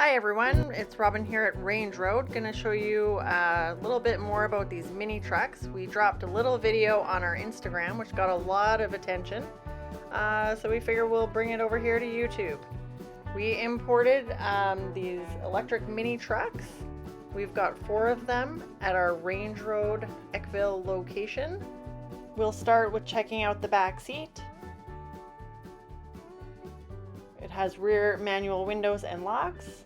Hi everyone, it's Robin here at Range Road. Gonna show you a little bit more about these mini trucks. We dropped a little video on our Instagram which got a lot of attention, so we figure we'll bring it over here to YouTube. We imported these electric mini trucks. We've got 4 of them at our Range Road Eckville location. We'll start with checking out the back seat. It has rear manual windows and locks,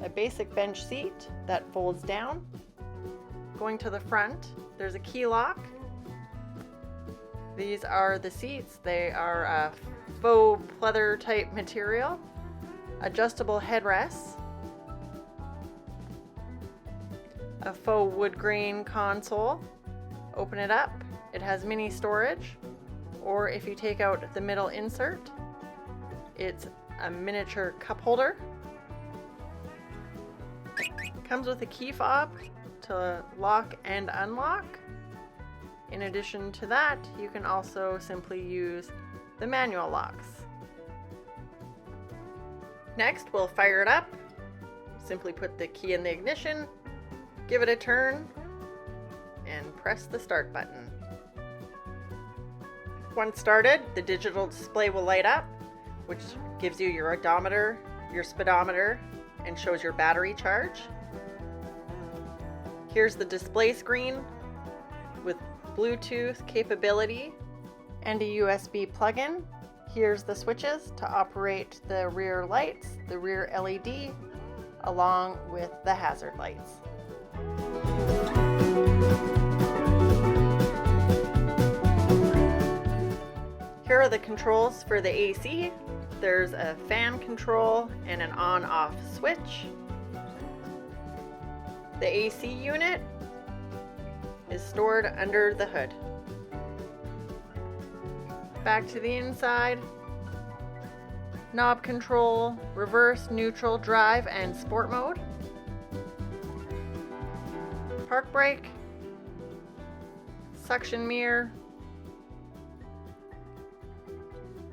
a basic bench seat that folds down. Going to the front, there's a key lock. These are the seats. They are a faux pleather type material, adjustable headrests, a faux wood grain console. Open it up, it has mini storage, or if you take out the middle insert, it's a miniature cup holder. Comes with a key fob to lock and unlock. In addition to that, you can also simply use the manual locks. Next, we'll fire it up. Simply put the key in the ignition, give it a turn, and press the start button. Once started, the digital display will light up, which gives you your odometer, your speedometer, and shows your battery charge. Here's the display screen with Bluetooth capability and a USB plug-in. Here's the switches to operate the rear lights, the rear LED, along with the hazard lights. Here are the controls for the AC. There's a fan control and an on-off switch. The AC unit is stored under the hood. Back to the inside. Knob control, reverse, neutral, drive, and sport mode. Park brake. Suction mirror.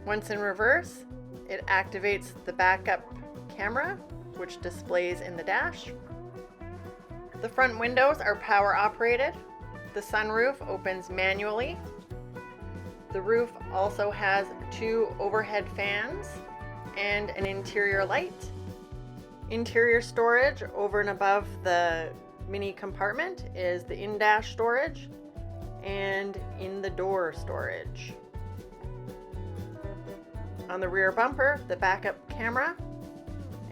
Once in reverse, it activates the backup camera, which displays in the dash. The front windows are power operated. The sunroof opens manually. The roof also has 2 overhead fans and an interior light. Interior storage over and above the mini compartment is the in-dash storage and in-the-door storage. On the rear bumper, the backup camera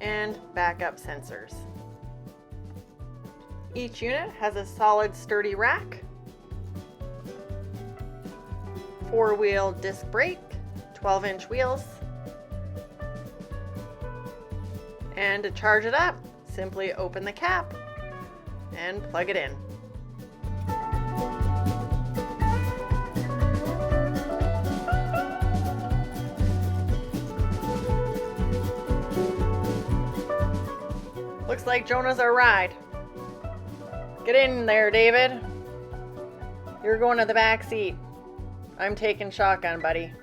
and backup sensors. Each unit has a solid sturdy rack, 4-wheel disc brake, 12-inch wheels, and to charge it up, simply open the cap and plug it in. Looks like Jonah's our ride. Get in there, David. You're going to the back seat. I'm taking shotgun, buddy.